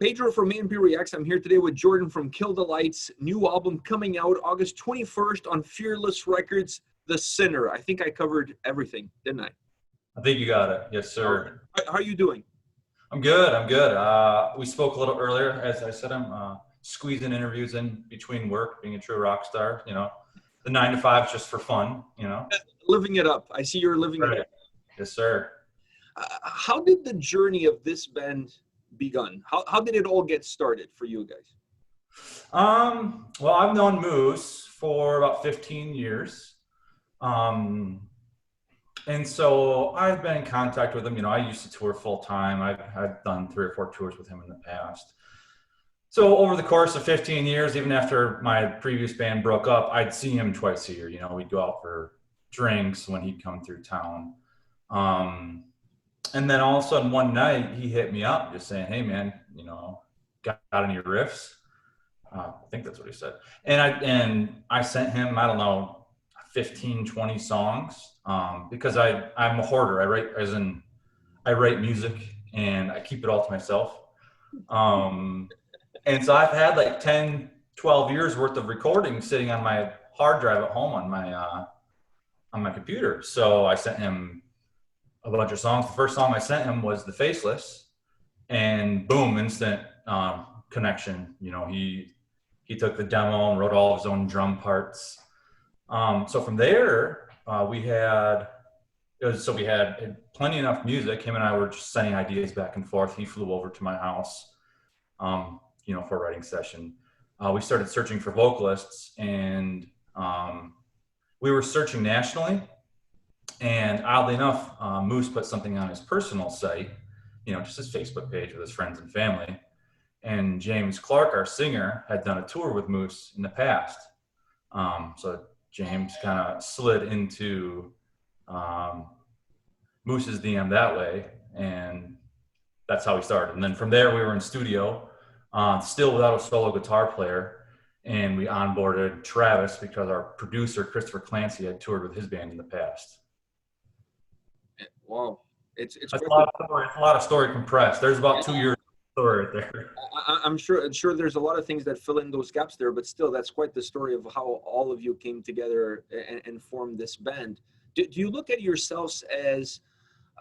Pedro from A&P-REACTS. I'm here today with Jordan from Kill the Lights. New album coming out August 21st on Fearless Records, The Sinner. I think I covered everything, didn't I? I think you got it. Yes, All right. sir. How are you doing? I'm good. I'm good. We spoke a little earlier. As I said, I'm squeezing interviews in between work, being a true rock star. The 9 to 5 is just for fun, Living it up. I see you're living it Right. up. Yes, sir. How did the journey of this band begun? How did it all get started for you guys? Well, I've known Moose for about 15 years. Um, and so I've been in contact with him. I used to tour full time. I've done 3 or 4 tours with him in the past. So over the course of 15 years, even after my previous band broke up, I'd see him twice a year. We'd go out for drinks when he'd come through town. And then all of a sudden one night he hit me up just saying, "Hey man, got any riffs?" I think that's what he said. And I sent him, I don't know, 15, 20 songs because I'm a hoarder. I write music and I keep it all to myself. And so I've had like 10, 12 years worth of recordings sitting on my hard drive at home on my computer. So I sent him a bunch of songs. The first song I sent him was The Faceless, and boom, instant connection. He took the demo and wrote all of his own drum parts. So from there, we had plenty enough music. Him and I were just sending ideas back and forth. He flew over to my house, for a writing session. We started searching for vocalists, and we were searching nationally. And oddly enough, Moose put something on his personal site, just his Facebook page with his friends and family. And James Clark, our singer, had done a tour with Moose in the past. So James kind of slid into Moose's DM that way. And that's how we started. And then from there, we were in studio, still without a solo guitar player. And we onboarded Travis because our producer, Christopher Clancy, had toured with his band in the past. Wow. It's a lot of story compressed. There's about 2 years of story right there. I'm sure there's a lot of things that fill in those gaps there, but still, that's quite the story of how all of you came together and formed this band. Do you look at yourselves as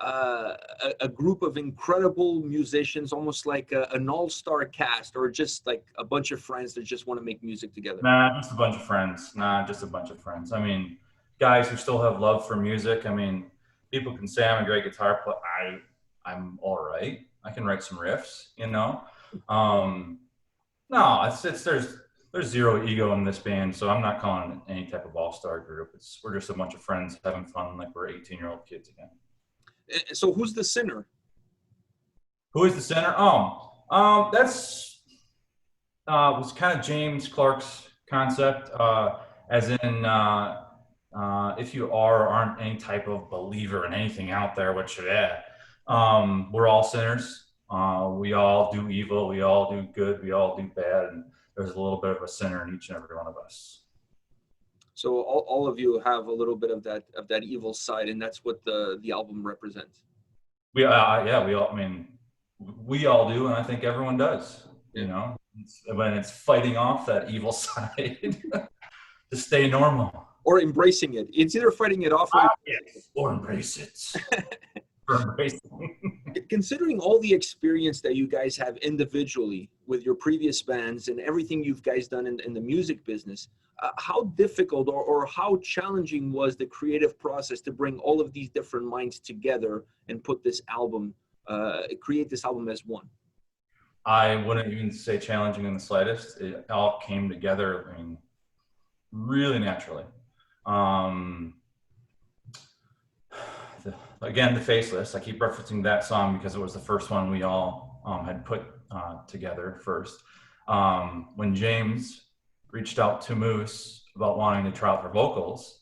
a group of incredible musicians, almost like an all-star cast, or just like a bunch of friends that just want to make music together? Nah, just a bunch of friends. I mean, guys who still have love for music. I mean, people can say I'm a great guitar player. I'm all right. I can write some riffs, No, there's zero ego in this band, so I'm not calling it any type of all-star group. We're just a bunch of friends having fun like we're 18-year-old kids again. So who's the sinner? Who is the sinner? That's was kind of James Clark's concept, as in if you are or aren't any type of believer in anything out there, which we're all sinners. We all do evil, we all do good, we all do bad, and there's a little bit of a sinner in each and every one of us. So all of you have a little bit of that evil side, and that's what the album represents. We all. I mean, we all do, and I think everyone does. When it's fighting off that evil side to stay normal or embracing it. It's either fighting it off or embrace it. Considering all the experience that you guys have individually with your previous bands and everything you've guys done in the music business, how difficult or how challenging was the creative process to bring all of these different minds together and put this album, create this album as one? I wouldn't even say challenging in the slightest. It all came together, really naturally. Again, The Faceless. I keep referencing that song because it was the first one we all had put together first. When James reached out to Moose about wanting to try out for vocals,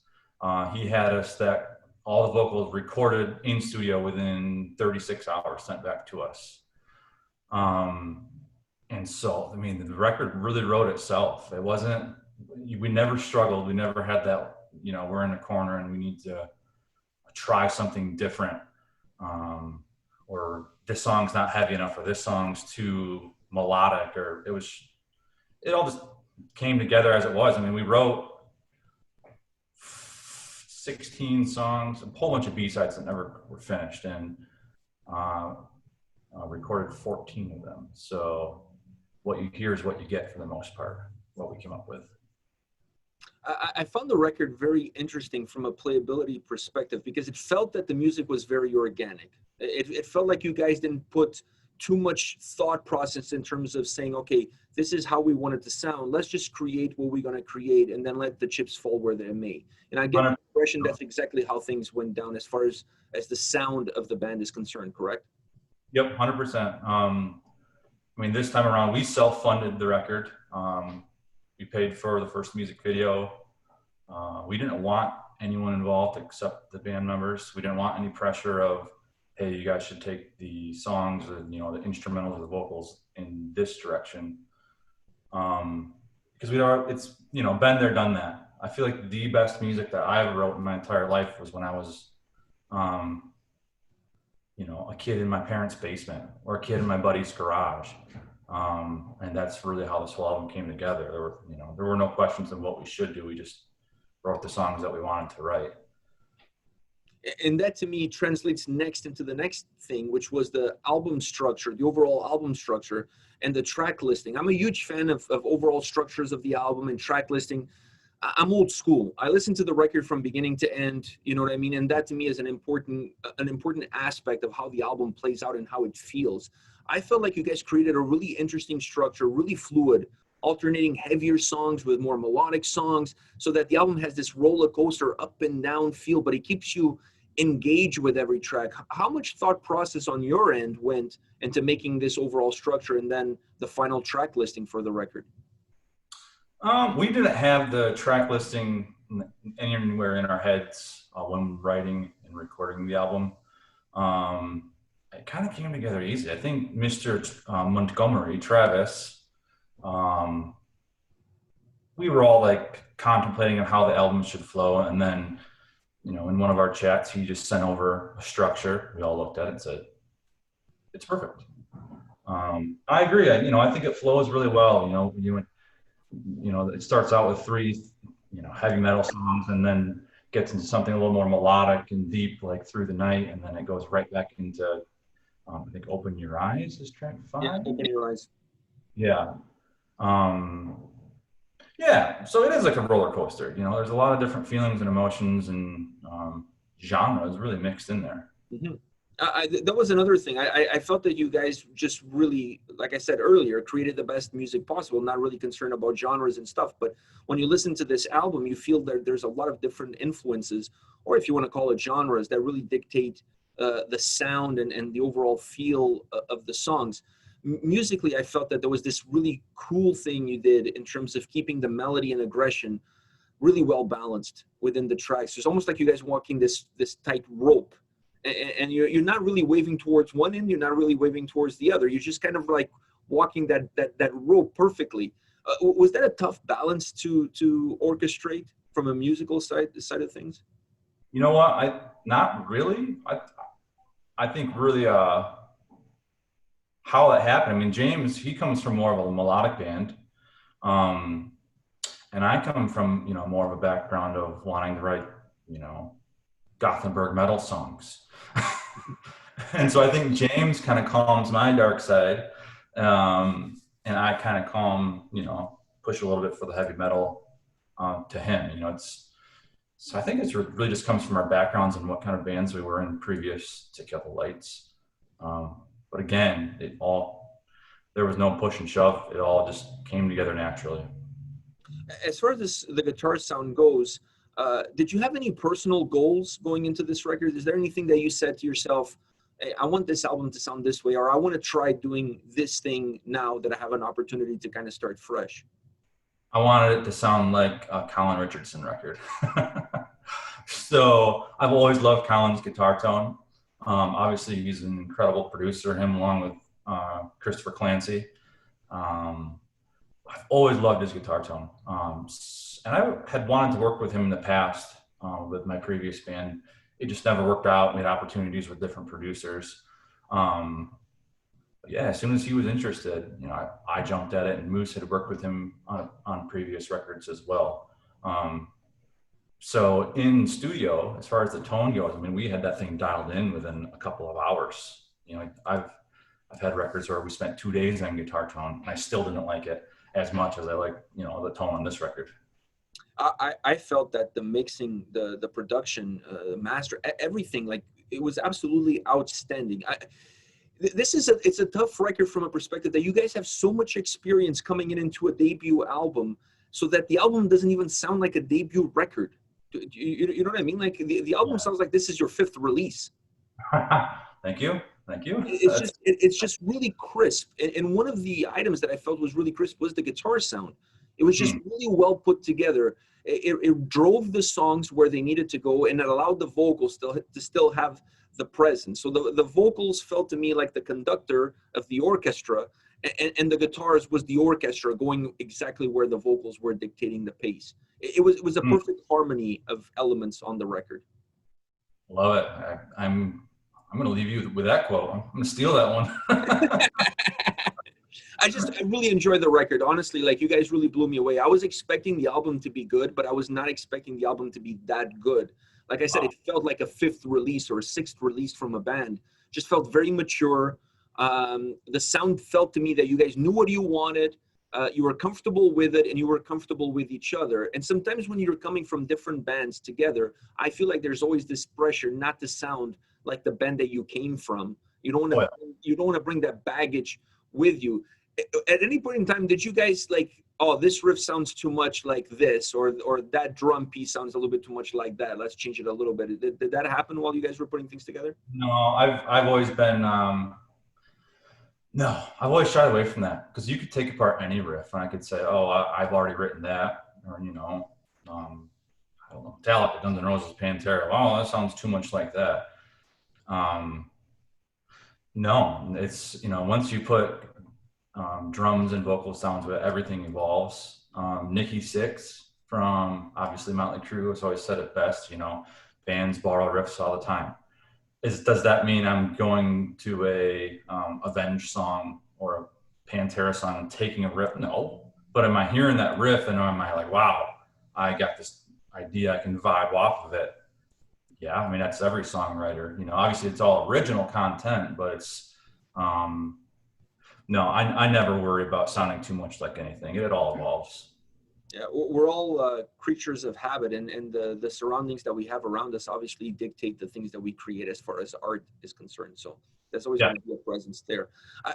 he had us that all the vocals recorded in studio within 36 hours, sent back to us. And so, the record really wrote itself. It wasn't, we never struggled. We never had that, we're in a corner and we need to try something different, or this song's not heavy enough, or this song's too melodic, or it all just came together as it was. I mean, we wrote 16 songs, a whole bunch of B-sides that never were finished, and recorded 14 of them. So what you hear is what you get for the most part, what we came up with. I found the record very interesting from a playability perspective because it felt that the music was very organic. It felt like you guys didn't put too much thought process in terms of saying, okay, this is how we want it to sound. Let's just create what we're going to create and then let the chips fall where they may. And I get the impression that's exactly how things went down as far as the sound of the band is concerned, correct? Yep, 100%. I mean, this time around, we self-funded the record. We paid for the first music video. We didn't want anyone involved except the band members. We didn't want any pressure of, hey, you guys should take the songs or, you know, the instrumentals or the vocals in this direction. Because it's, you know, been there, done that. I feel like the best music that I ever wrote in my entire life was when I was, you know, a kid in my parents' basement or a kid in my buddy's garage. And that's really how this whole album came together. There were no questions of what we should do. We just wrote the songs that we wanted to write. And that to me translates next into the next thing, which was the album structure, the overall album structure and the track listing. I'm a huge fan of overall structures of the album and track listing. I'm old school. I listen to the record from beginning to end, you know what I mean? And that to me is an important aspect of how the album plays out and how it feels. I felt like you guys created a really interesting structure, really fluid, alternating heavier songs with more melodic songs so that the album has this roller coaster up and down feel, but it keeps you engaged with every track. How much thought process on your end went into making this overall structure and then the final track listing for the record? We didn't have the track listing anywhere in our heads when writing and recording the album. It kind of came together easy. I think Mr. Montgomery, Travis, we were all like contemplating on how the album should flow. And then, you know, in one of our chats, he just sent over a structure. We all looked at it and said, it's perfect. I agree. I think it flows really well. It starts out with 3, heavy metal songs and then gets into something a little more melodic and deep, like Through the Night. And then it goes right back into, I think Open Your Eyes is track 5. Yeah, Open Your Eyes. Yeah. So it is like a roller coaster. There's a lot of different feelings and emotions and genres really mixed in there. Mm-hmm. That was another thing. I felt that you guys just really, like I said earlier, created the best music possible, not really concerned about genres and stuff. But when you listen to this album, you feel that there's a lot of different influences, or if you want to call it genres, that really dictate the sound and the overall feel of the songs. Musically, I felt that there was this really cool thing you did in terms of keeping the melody and aggression really well balanced within the tracks. It's almost like you guys walking this tight rope. And you're not really waving towards one end, you're not really waving towards the other. You're just kind of like walking that rope perfectly. Was that a tough balance to orchestrate from a musical side of things? You know what? Not really. I think really how that happened. I mean, James, he comes from more of a melodic band. And I come from, more of a background of wanting to write, Gothenburg metal songs. And so I think James kind of calms my dark side. And I kind of push a little bit for the heavy metal to him. So I think it's really just comes from our backgrounds and what kind of bands we were in previous to Kill the Lights. But again, there was no push and shove. It all just came together naturally. As far as the guitar sound goes, did you have any personal goals going into this record? Is there anything that you said to yourself, hey, I want this album to sound this way, or I want to try doing this thing now that I have an opportunity to kind of start fresh? I wanted it to sound like a Colin Richardson record. So I've always loved Colin's guitar tone. Obviously, he's an incredible producer, him along with Christopher Clancy. I've always loved his guitar tone. And I had wanted to work with him in the past with my previous band. It just never worked out. We had opportunities with different producers. Yeah, as soon as he was interested, I jumped at it, and Moose had worked with him on previous records as well. Um, so in studio, as far as the tone goes, I mean, we had that thing dialed in within a couple of hours. I've had records where we spent 2 days on guitar tone, and I still didn't like it as much as I like, the tone on this record. I felt that the mixing, the production, master, everything, like it was absolutely outstanding. It's a tough record from a perspective that you guys have so much experience coming in into a debut album, so that the album doesn't even sound like a debut record. You know what I mean? Like the album Yeah. sounds like this is your fifth release. Thank you. Thank you. It's just really crisp. And one of the items that I felt was really crisp was the guitar sound. It was just really well put together. It drove the songs where they needed to go, and it allowed the vocals to still have the presence. So the vocals felt to me like the conductor of the orchestra, and the guitars was the orchestra going exactly where the vocals were dictating the pace. It was a perfect harmony of elements on the record. Love it. I'm going to leave you with that quote. I'm going to steal that one. I really enjoyed the record. Honestly, like you guys really blew me away. I was expecting the album to be good, but I was not expecting the album to be that good. Like I said, it felt like a fifth release or a sixth release from a band. Just felt very mature. The sound felt to me that you guys knew what you wanted. You were comfortable with it, and you were comfortable with each other. And sometimes when you're coming from different bands together, I feel like there's always this pressure not to sound like the band that you came from. You don't want to. You don't want to bring that baggage with you. At any point in time, did you guys like, oh, this riff sounds too much like this, or that drum piece sounds a little bit too much like that, let's change it a little bit? Did that happen while you guys were putting things together? No, I've always been no, I've always shied away from that, because you could take apart any riff and I could say, oh, I've already written that, or I don't know, Metallica, Guns N' Roses, Pantera. Oh, that sounds too much like that. No, it's once you put drums and vocal sounds with it, everything evolves. Nikki Sixx from obviously Motley Crue has always said it best. Bands borrow riffs all the time. Does that mean I'm going to a Avenged song or a Pantera song and taking a riff? No. But am I hearing that riff and am I like, wow, I got this idea, I can vibe off of it? Yeah, I mean, that's every songwriter. Obviously it's all original content, but it's no, I never worry about sounding too much like anything. It all evolves. Yeah, we're all creatures of habit, and the surroundings that we have around us obviously dictate the things that we create as far as art is concerned. So there's always going to be a presence there.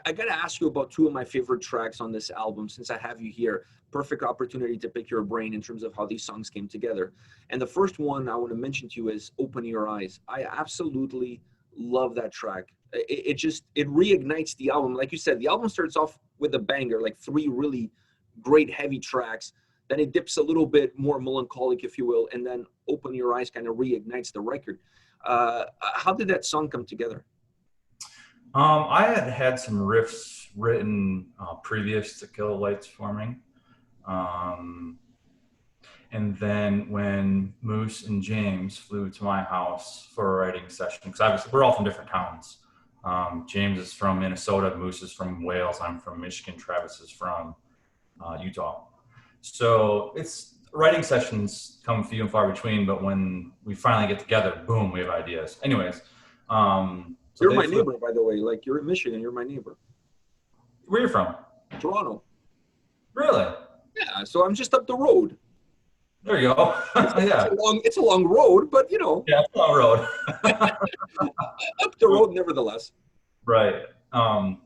I got to ask you about two of my favorite tracks on this album. Since I have you here, perfect opportunity to pick your brain in terms of how these songs came together. And the first one I want to mention to you is Open Your Eyes. I absolutely love that track. It reignites the album. Like you said, the album starts off with a banger, like three really great heavy tracks. Then it dips a little bit more melancholic, if you will, and then Open Your Eyes kind of reignites the record. How did that song come together? I had some riffs written previous to Kill the Lights forming. And then when Moose and James flew to my house for a writing session, because obviously we're all from different towns. James is from Minnesota, Moose is from Wales, I'm from Michigan, Travis is from Utah. So it's writing sessions come few and far between, but when we finally get together, boom, we have ideas. Anyways, so you're my neighbor, by the way. Like, you're in Michigan, you're my neighbor. Where are you from? Toronto. Really? Yeah, so I'm just up the road. There you go. Yeah. It's a long road, but Yeah, it's a long road. Up the road, nevertheless. Right. Yeah,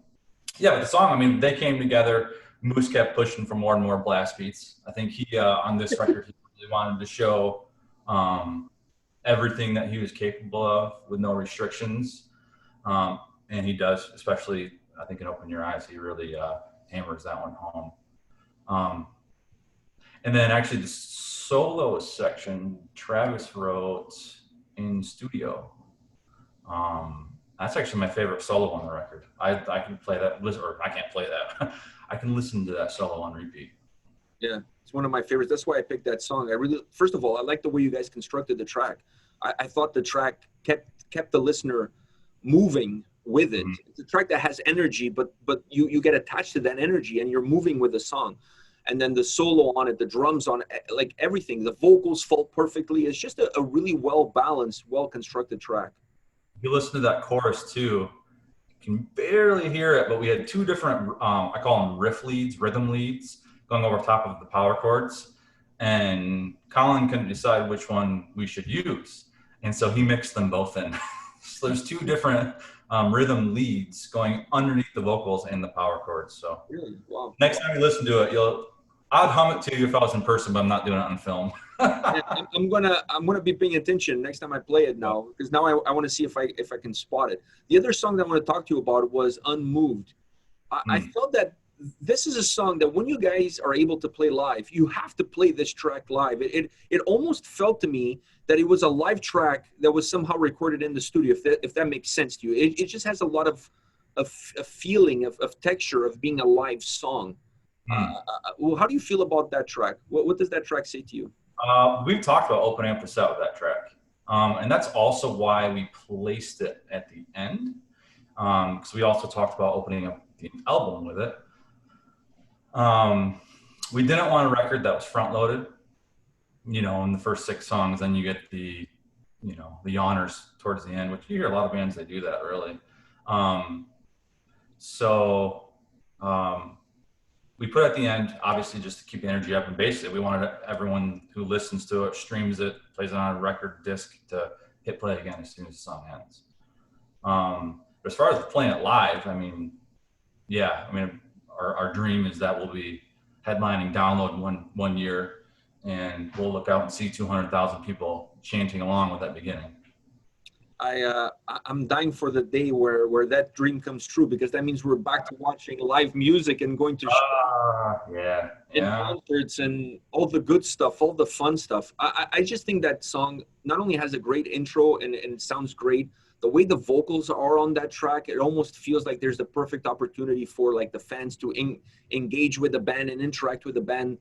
but the song, I mean, they came together. Moose kept pushing for more and more blast beats. I think he, on this record, he really wanted to show everything that he was capable of with no restrictions. And he does, especially, I think, in Open Your Eyes, he really hammers that one home. And then actually the solo section, Travis wrote in studio. That's actually my favorite solo on the record. I can play that, or I can't play that. I can listen to that solo on repeat. Yeah, it's one of my favorites. That's why I picked that song. First of all, I like the way you guys constructed the track. I thought the track kept the listener moving with it. Mhm. It's a track that has energy, but you get attached to that energy and you're moving with the song. And then the solo on it, the drums on it, like everything, the vocals fall perfectly. It's just a really well balanced, well constructed track. If you listen to that chorus too, you can barely hear it, but we had two different, I call them riff leads, rhythm leads, going over top of the power chords. And Colin couldn't decide which one we should use. And so he mixed them both in. So there's two different rhythm leads going underneath the vocals and the power chords. So Really? Wow. next time you listen to it, I'd hum it to you if I was in person, but I'm not doing it on film. Yeah, I'm gonna be paying attention next time I play it now, because now I want to see if I can spot it. The other song that I want to talk to you about was Unmoved. I felt that this is a song that when you guys are able to play live, you have to play this track live. It almost felt to me that it was a live track that was somehow recorded in the studio, if that makes sense to you. It just has a lot of a feeling of texture of being a live song. Well, how do you feel about that track? What does that track say to you? We've talked about opening up the set with that track. And that's also why we placed it at the end. Because we also talked about opening up the album with it. We didn't want a record that was front loaded, in the first 6 songs, then you get the honors towards the end, which you hear a lot of bands, they do that really. We put it at the end, obviously, just to keep the energy up. And basically, we wanted everyone who listens to it, streams it, plays it on a record disc to hit play again as soon as the song ends. But as far as playing it live, our dream is that we'll be headlining Download one year, and we'll look out and see 200,000 people chanting along with that beginning. I'm dying for the day where that dream comes true, because that means we're back to watching live music and going to shows and concerts and all the good stuff, all the fun stuff. I just think that song not only has a great intro and it sounds great, the way the vocals are on that track, it almost feels like there's the perfect opportunity for like the fans to engage with the band and interact with the band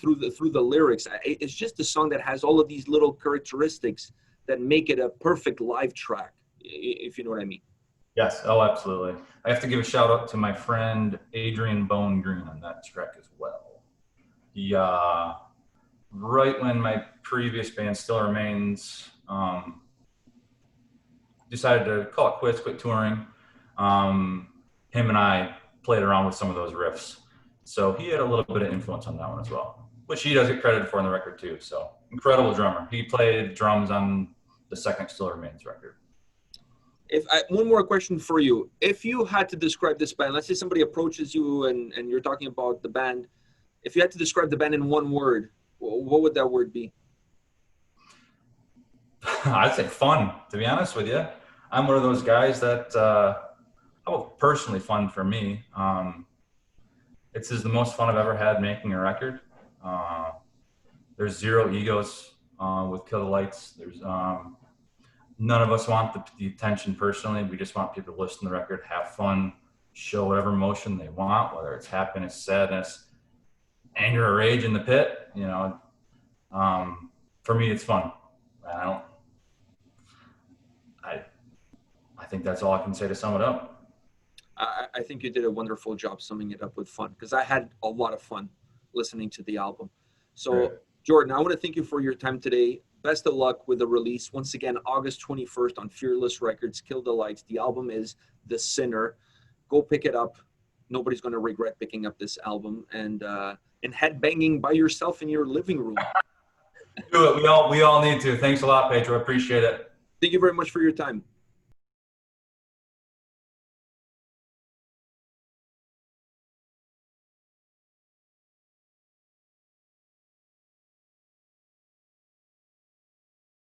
through the lyrics. It's just a song that has all of these little characteristics that make it a perfect live track, if you know what I mean. Yes, oh, absolutely. I have to give a shout out to my friend Adrian Bone Green on that track as well. He, right when my previous band Still Remains decided to call it quits, quit touring, him and I played around with some of those riffs. So he had a little bit of influence on that one as well, which he does get credited for on the record too. So incredible drummer. He played drums on the second Still Remains record. One more question for you. If you had to describe this band, let's say somebody approaches you and you're talking about the band. If you had to describe the band in one word, what would that word be? I'd say fun, to be honest with you. I'm one of those guys that, personally fun for me. It's the most fun I've ever had making a record. There's zero egos with Kill the Lights. There's none of us want the attention personally. We just want people to listen to the record, have fun, show whatever emotion they want, whether it's happiness, sadness, anger, or rage in the pit. For me, it's fun. I think that's all I can say to sum it up. I think you did a wonderful job summing it up with fun, because I had a lot of fun listening to the album. So, Great. Jordan, I want to thank you for your time today. Best of luck with the release. Once again, August 21st on Fearless Records, Kill the Lights. The album is The Sinner. Go pick it up. Nobody's going to regret picking up this album and headbanging by yourself in your living room. Do it. We all need to. Thanks a lot, Pedro. Appreciate it. Thank you very much for your time.